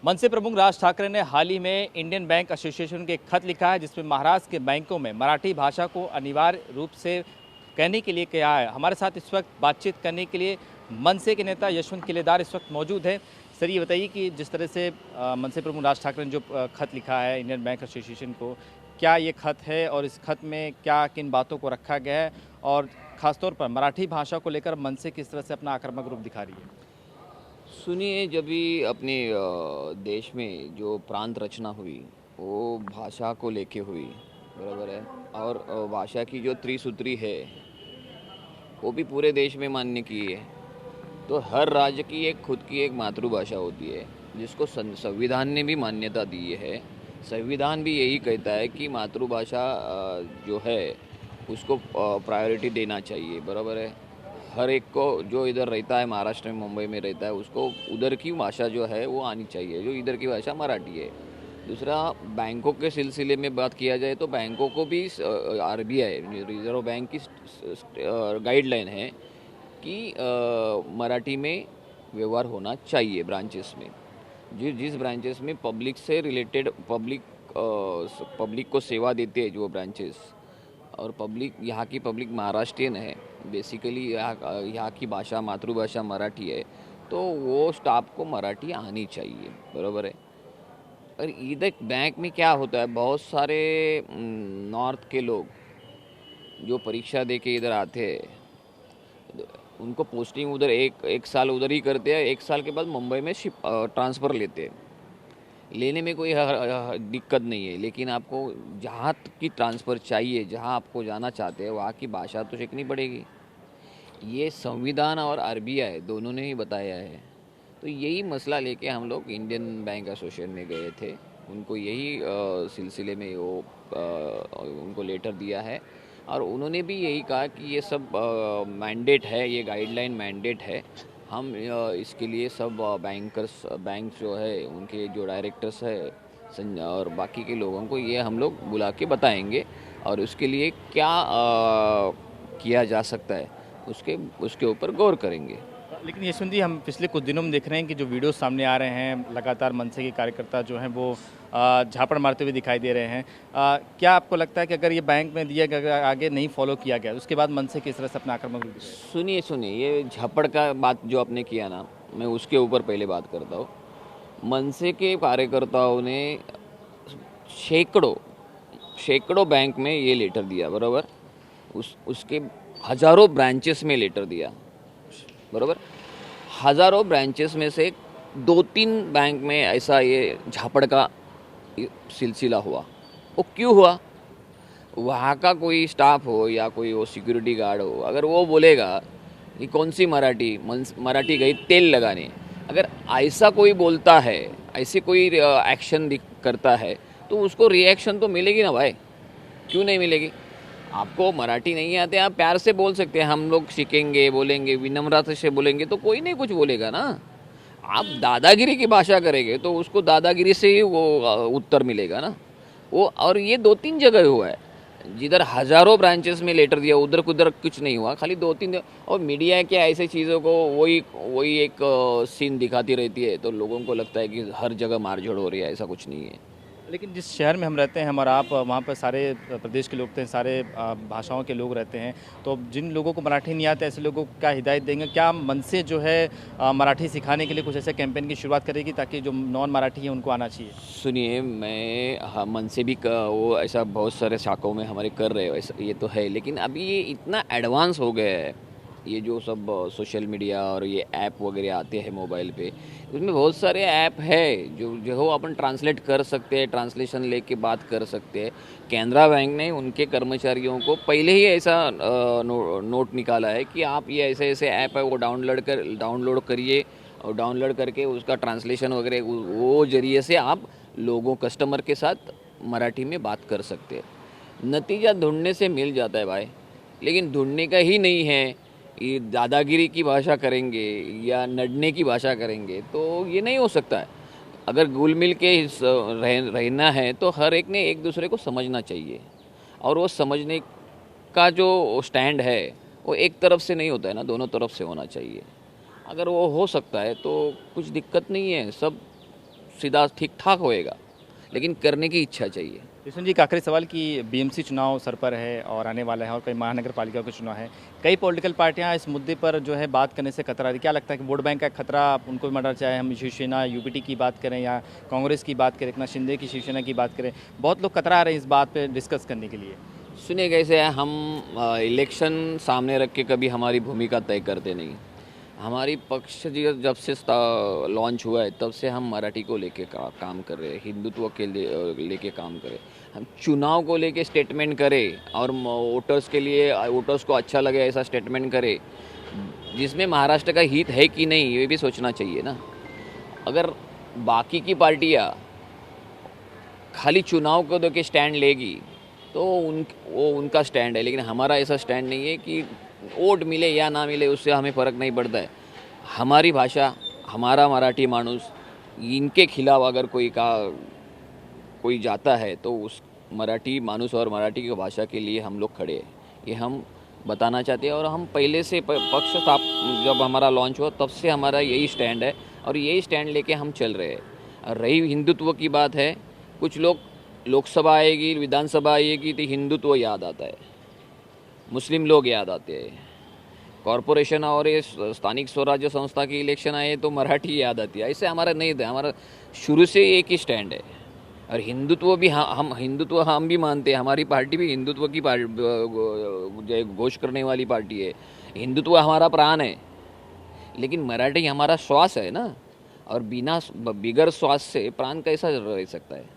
मनसे प्रमुख राज ठाकरे ने हाल ही में इंडियन बैंक एसोसिएशन के एक खत लिखा है जिसमें महाराष्ट्र के बैंकों में मराठी भाषा को अनिवार्य रूप से कहने के लिए कहा है। हमारे साथ इस वक्त बातचीत करने के लिए मनसे के नेता यशवंत किलेदार इस वक्त मौजूद हैं। सर, ये बताइए कि जिस तरह से मनसे प्रमुख राज ठाकरे ने जो खत लिखा है इंडियन बैंक एसोसिएशन को, क्या ये खत है और इस खत में क्या किन बातों को रखा गया है और ख़ासतौर पर मराठी भाषा को लेकर मनसे किस तरह से अपना आक्रामक रूप दिखा रही है? सुनिए, जब भी अपने देश में जो प्रांत रचना हुई वो भाषा को लेके हुई, बराबर है। और भाषा की जो त्रिसूत्री है वो भी पूरे देश में मान्य की है। तो हर राज्य की एक खुद की एक मातृभाषा होती है जिसको संविधान ने भी मान्यता दी है। संविधान भी यही कहता है कि मातृभाषा जो है उसको प्रायोरिटी देना चाहिए, बराबर है। हर एक को जो इधर रहता है, महाराष्ट्र में, मुंबई में रहता है, उसको उधर की भाषा जो है वो आनी चाहिए, जो इधर की भाषा मराठी है। दूसरा, बैंकों के सिलसिले में बात किया जाए तो बैंकों को भी आरबीआई, रिजर्व बैंक की गाइडलाइन है कि मराठी में व्यवहार होना चाहिए ब्रांचेस में। जिस ब्रांचेस में पब्लिक से रिलेटेड पब्लिक को सेवा देते हैं जो ब्रांचेस, और पब्लिक यहाँ की पब्लिक महाराष्ट्रियन है, बेसिकली यहाँ की भाषा मातृभाषा मराठी है, तो वो स्टाफ को मराठी आनी चाहिए, बराबर है। और इधर बैंक में क्या होता है, बहुत सारे नॉर्थ के लोग जो परीक्षा दे के इधर आते हैं, उनको पोस्टिंग उधर एक साल उधर ही करते हैं, एक साल के बाद मुंबई में ट्रांसफ़र लेते हैं। लेने में कोई दिक्कत नहीं है, लेकिन आपको जहाँ की ट्रांसफ़र चाहिए, जहाँ आपको जाना चाहते हैं, वहाँ की भाषा तो सीखनी पड़ेगी। ये संविधान और आरबीआई दोनों ने ही बताया है। तो यही मसला लेके हम लोग इंडियन बैंक एसोसिएशन में गए थे। उनको यही सिलसिले में वो उनको लेटर दिया है, और उन्होंने भी यही कहा कि ये सब मैंडेट है, ये गाइडलाइन मैंडेट है। हम इसके लिए सब बैंक जो है उनके जो डायरेक्टर्स है और बाकी के लोगों को ये हम लोग बुला के बताएंगे, और उसके लिए क्या किया जा सकता है उसके ऊपर गौर करेंगे। लेकिन यशवंत जी, हम पिछले कुछ दिनों में देख रहे हैं कि जो वीडियो सामने आ रहे हैं, लगातार मनसे के कार्यकर्ता जो हैं वो झापड़ मारते हुए दिखाई दे रहे हैं। क्या आपको लगता है कि अगर ये बैंक में दिया गया आगे नहीं फॉलो किया गया, उसके बाद मनसे किस तरह से अपना आक्रामक रूप दिखाएगा? सुनिए, ये झापड़ का बात जो आपने किया ना, मैं उसके ऊपर पहले बात करता हूँ। मनसे के कार्यकर्ताओं ने सैकड़ों बैंक में ये लेटर दिया, बराबर। उसके हज़ारों ब्रांचेस में लेटर दिया, बराबर। हज़ारों ब्रांचेस में से 2-3 बैंक में ऐसा ये झापड़ का सिलसिला हुआ। वो क्यों हुआ? वहाँ का कोई स्टाफ हो या कोई वो सिक्योरिटी गार्ड हो, अगर वो बोलेगा कि कौन सी मराठी गई तेल लगाने, अगर ऐसा कोई बोलता है, ऐसे कोई एक्शन करता है, तो उसको रिएक्शन तो मिलेगी ना भाई। क्यों नहीं मिलेगी? आपको मराठी नहीं आते, आप प्यार से बोल सकते हैं, हम लोग सीखेंगे, बोलेंगे, विनम्रता से बोलेंगे तो कोई नहीं कुछ बोलेगा ना। आप दादागिरी की भाषा करेंगे तो उसको दादागिरी से ही वो उत्तर मिलेगा ना। वो, और ये 2-3 जगह हुआ है जिधर हज़ारों ब्रांचेस में लेटर दिया, उधर कुधर कुछ नहीं हुआ, खाली 2-3। और मीडिया क्या ऐसे चीज़ों को वही एक सीन दिखाती रहती है, तो लोगों को लगता है कि हर जगह मारझोड़ हो रही है। ऐसा कुछ नहीं है। लेकिन जिस शहर में हम रहते हैं, हम और आप, वहाँ पर सारे प्रदेश के लोग थे, सारे भाषाओं के लोग रहते हैं। तो जिन लोगों को मराठी नहीं आता, ऐसे लोगों को क्या हिदायत देंगे? क्या मनसे जो है मराठी सिखाने के लिए कुछ ऐसे कैंपेन की शुरुआत करेगी ताकि जो नॉन मराठी है उनको आना चाहिए? सुनिए, मन से भी वो ऐसा बहुत सारे शाखाओं में हमारे कर रहे हो, ऐसा ये तो है। लेकिन अभी ये इतना एडवांस हो गया है, ये जो सब सोशल मीडिया और ये ऐप वगैरह आते हैं मोबाइल पे, उसमें बहुत सारे ऐप है जो अपन ट्रांसलेट कर सकते हैं, ट्रांसलेशन लेके बात कर सकते हैं। कैनरा बैंक ने उनके कर्मचारियों को पहले ही ऐसा नोट निकाला है कि आप ये ऐसे ऐसे ऐप है वो डाउनलोड करिए, और डाउनलोड करके उसका ट्रांसलेशन वगैरह वो जरिए से आप लोगों कस्टमर के साथ मराठी में बात कर सकते हैं। नतीजा ढूंढने से मिल जाता है भाई, लेकिन ढूंढने का ही नहीं है। ये दादागिरी की भाषा करेंगे या नडने की भाषा करेंगे तो ये नहीं हो सकता है। अगर घुल मिल के रहना है तो हर एक ने एक दूसरे को समझना चाहिए, और वो समझने का जो स्टैंड है वो एक तरफ से नहीं होता है ना, दोनों तरफ से होना चाहिए। अगर वो हो सकता है तो कुछ दिक्कत नहीं है, सब सीधा ठीक ठाक होएगा, लेकिन करने की इच्छा चाहिए। यशवंत जी, एक आखिरी सवाल कि बीएमसी चुनाव सर पर है और आने वाला है और कई महानगर पालिका के चुनाव है। कई पॉलिटिकल पार्टियां इस मुद्दे पर जो है बात करने से कतरा रही। क्या लगता है कि वोट बैंक का खतरा उनको भी मर्डर, चाहे हम शिवसेना यूपीटी की बात करें या कांग्रेस की बात करें, एकनाथ शिंदे की शिवसेना की बात करें, बहुत लोग कतरा रहे हैं इस बात पर डिस्कस करने के लिए। सुनिए कैसे है, हम इलेक्शन सामने रख के कभी हमारी भूमिका तय करते नहीं। हमारी पक्ष जब से लॉन्च हुआ है तब से हम मराठी को लेके काम कर रहे हैं, हिंदुत्व के लेके काम करें। हम चुनाव को लेके स्टेटमेंट करें और वोटर्स के लिए, वोटर्स को अच्छा लगे ऐसा स्टेटमेंट करें जिसमें महाराष्ट्र का हित है कि नहीं, ये भी सोचना चाहिए ना। अगर बाकी की पार्टियाँ खाली चुनाव को लेके स्टैंड लेगी तो वो उनका स्टैंड है, लेकिन हमारा ऐसा स्टैंड नहीं है कि वोट मिले या ना मिले उससे हमें फ़र्क नहीं पड़ता है। हमारी भाषा, हमारा मराठी मानुस, इनके खिलाफ अगर कोई जाता है तो उस मराठी मानुस और मराठी की भाषा के लिए हम लोग खड़े हैं, ये हम बताना चाहते हैं। और हम पहले से पक्ष जब हमारा लॉन्च हुआ तब से हमारा यही स्टैंड है और यही स्टैंड लेके हम चल रहे हैं। रही हिंदुत्व की बात है, कुछ लोग लोकसभा आएगी, विधानसभा आएगी तो हिंदुत्व याद आता है, मुस्लिम लोग याद आते हैं। कॉरपोरेशन और ये स्थानिक स्वराज्य संस्था की इलेक्शन आए तो मराठी याद आती है। ऐसे हमारा नहीं था, हमारा शुरू से एक ही स्टैंड है। और हिंदुत्व भी हम हिंदुत्व हम भी मानते हैं, हमारी पार्टी भी हिंदुत्व की घोष करने वाली पार्टी है। हिंदुत्व हमारा प्राण है, लेकिन मराठी हमारा श्वास है ना, और बिगर श्वास से प्राण कैसा रह सकता है।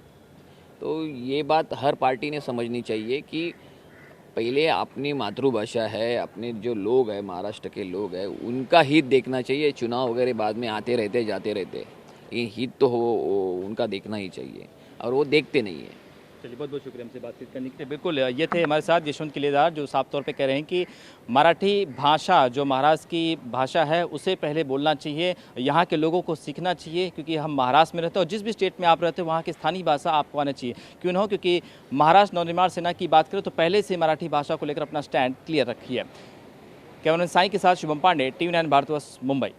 तो ये बात हर पार्टी ने समझनी चाहिए कि पहले अपनी मातृभाषा है, अपने जो लोग हैं, महाराष्ट्र के लोग हैं, उनका हित देखना चाहिए। चुनाव वगैरह बाद में आते रहते जाते रहते, ये हित तो उनका देखना ही चाहिए और वो देखते नहीं है। चलिए, बहुत बहुत शुक्रिया हमसे बातचीत करने के लिए। बिल्कुल, ये थे हमारे साथ यशवंत किलेदार, जो साफ तौर पे कह रहे हैं कि मराठी भाषा जो महाराष्ट्र की भाषा है उसे पहले बोलना चाहिए, यहाँ के लोगों को सीखना चाहिए, क्योंकि हम महाराष्ट्र में रहते हैं और जिस भी स्टेट में आप रहते हो वहाँ की स्थानीय भाषा आपको आना चाहिए। क्यों न हो, क्योंकि महाराष्ट्र नवनिर्माण सेना की बात करें तो पहले से मराठी भाषा को लेकर अपना स्टैंड क्लियर रखी है। कैमरामैन साई के साथ शुभम पांडे, TV9 भारतवर्ष, मुंबई।